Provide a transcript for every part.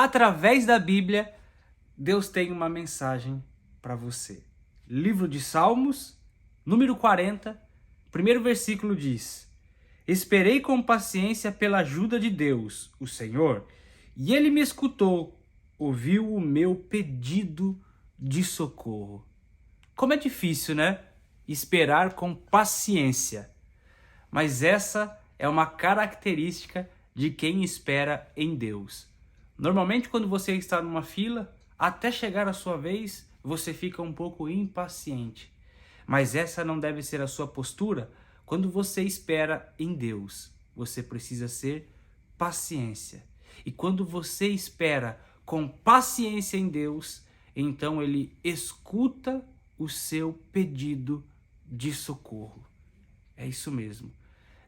através da Bíblia, Deus tem uma mensagem para você. Livro de Salmos, número 40, primeiro versículo diz: Esperei com paciência pela ajuda de Deus, o Senhor, e Ele me escutou, ouviu o meu pedido de socorro. Como é difícil, né? Esperar com paciência. Mas essa é uma característica de quem espera em Deus. Normalmente, quando você está numa fila, até chegar a sua vez, você fica um pouco impaciente. Mas essa não deve ser a sua postura quando você espera em Deus. Você precisa ser paciência. E quando você espera com paciência em Deus, então Ele escuta o seu pedido de socorro. É isso mesmo.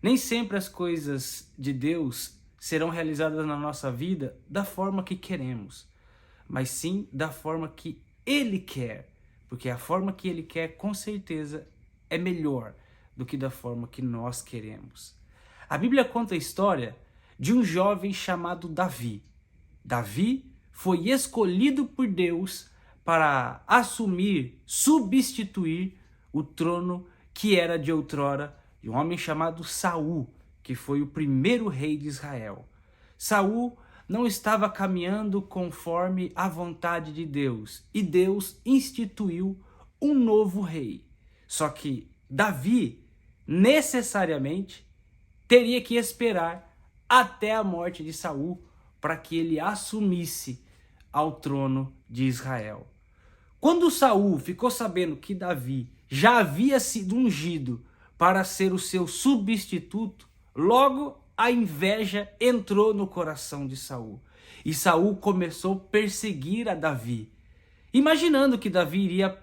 Nem sempre as coisas de Deus serão realizadas na nossa vida da forma que queremos, mas sim da forma que Ele quer, porque a forma que Ele quer, com certeza, é melhor do que da forma que nós queremos. A Bíblia conta a história de um jovem chamado Davi. Davi foi escolhido por Deus para assumir, substituir o trono que era de outrora de um homem chamado Saul, que foi o primeiro rei de Israel. Saul não estava caminhando conforme a vontade de Deus, e Deus instituiu um novo rei. Só que Davi necessariamente teria que esperar até a morte de Saul para que ele assumisse ao trono de Israel. Quando Saul ficou sabendo que Davi já havia sido ungido para ser o seu substituto, logo a inveja entrou no coração de Saul. E Saul começou a perseguir a Davi, imaginando que Davi iria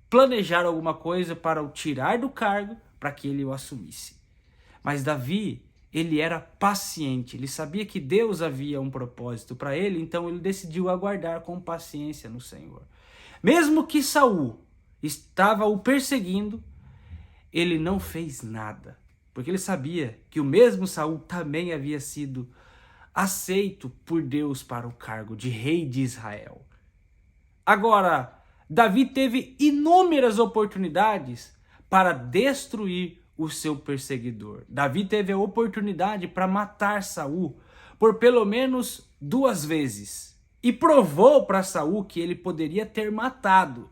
planejar alguma coisa para o tirar do cargo para que ele o assumisse. Mas Davi, ele era paciente, ele sabia que Deus havia um propósito para ele, então ele decidiu aguardar com paciência no Senhor. Mesmo que Saul estava o perseguindo, ele não fez nada, porque ele sabia que o mesmo Saul também havia sido aceito por Deus para o cargo de rei de Israel. Agora, Davi teve inúmeras oportunidades para destruir o seu perseguidor. Davi teve a oportunidade para matar Saul por pelo menos 2 vezes e provou para Saul que ele poderia ter matado,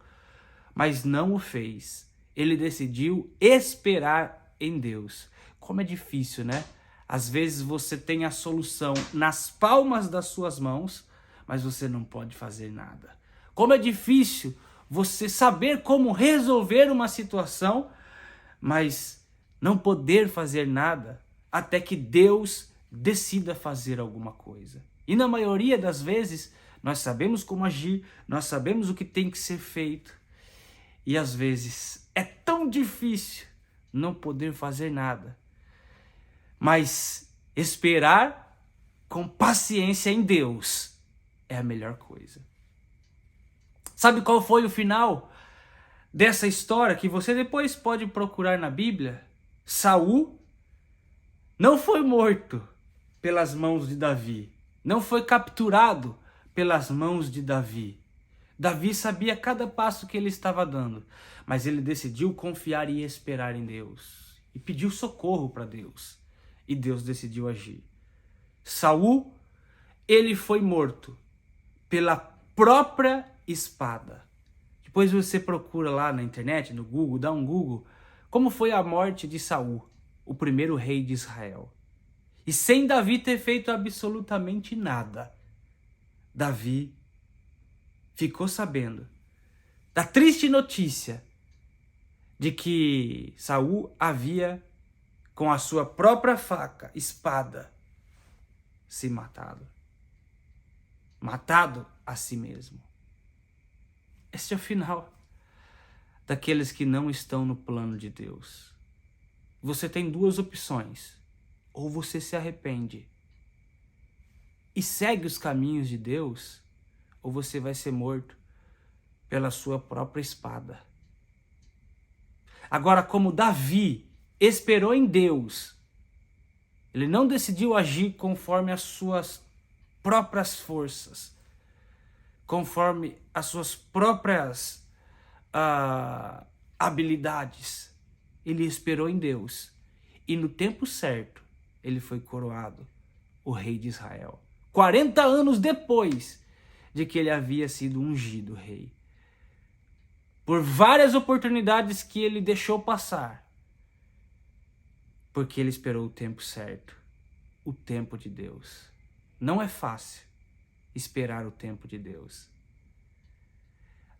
mas não o fez. Ele decidiu esperar em Deus. Como é difícil, né? Às vezes você tem a solução nas palmas das suas mãos, mas você não pode fazer nada. Como é difícil você saber como resolver uma situação, mas não poder fazer nada até que Deus decida fazer alguma coisa. E na maioria das vezes, nós sabemos como agir, nós sabemos o que tem que ser feito. E às vezes é tão difícil não poder fazer nada. Mas esperar com paciência em Deus é a melhor coisa. Sabe qual foi o final dessa história que você depois pode procurar na Bíblia? Saul não foi morto pelas mãos de Davi, não foi capturado pelas mãos de Davi. Davi sabia cada passo que ele estava dando, mas ele decidiu confiar e esperar em Deus e pediu socorro para Deus, e Deus decidiu agir. Saul, ele foi morto pela própria espada. Depois você procura lá na internet, no Google, dá um Google, como foi a morte de Saul, o primeiro rei de Israel. E sem Davi ter feito absolutamente nada, Davi ficou sabendo da triste notícia de que Saul havia, com a sua própria faca, espada, se matado. Matado a si mesmo. Este é o final daqueles que não estão no plano de Deus. Você tem 2 opções. Ou você se arrepende e segue os caminhos de Deus, ou você vai ser morto pela sua própria espada. Agora, como Davi esperou em Deus, ele não decidiu agir conforme as suas próprias forças, conforme as suas próprias habilidades. Ele esperou em Deus. E no tempo certo, ele foi coroado o rei de Israel. 40 anos depois de que ele havia sido ungido rei. Por várias oportunidades que ele deixou passar. Porque ele esperou o tempo certo. O tempo de Deus. Não é fácil esperar o tempo de Deus.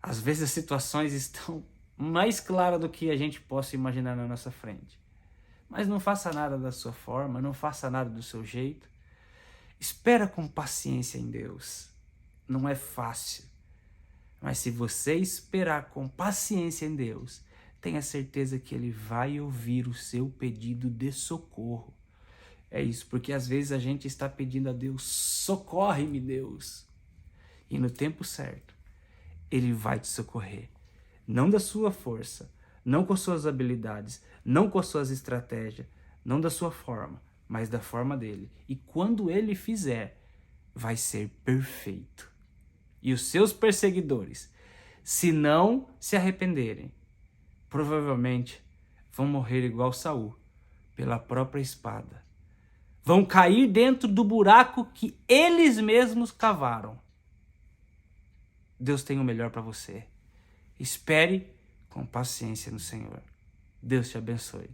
Às vezes as situações estão mais claras do que a gente possa imaginar na nossa frente. Mas não faça nada da sua forma, não faça nada do seu jeito. Espera com paciência em Deus. Não é fácil. Mas se você esperar com paciência em Deus, tenha certeza que Ele vai ouvir o seu pedido de socorro. É isso, porque às vezes a gente está pedindo a Deus, socorre-me, Deus. E no tempo certo, Ele vai te socorrer. Não da sua força, não com suas habilidades, não com suas estratégias, não da sua forma, mas da forma dele. E quando Ele fizer, vai ser perfeito. E os seus perseguidores, se não se arrependerem, provavelmente vão morrer igual Saul, pela própria espada. Vão cair dentro do buraco que eles mesmos cavaram. Deus tem o melhor para você. Espere com paciência no Senhor. Deus te abençoe.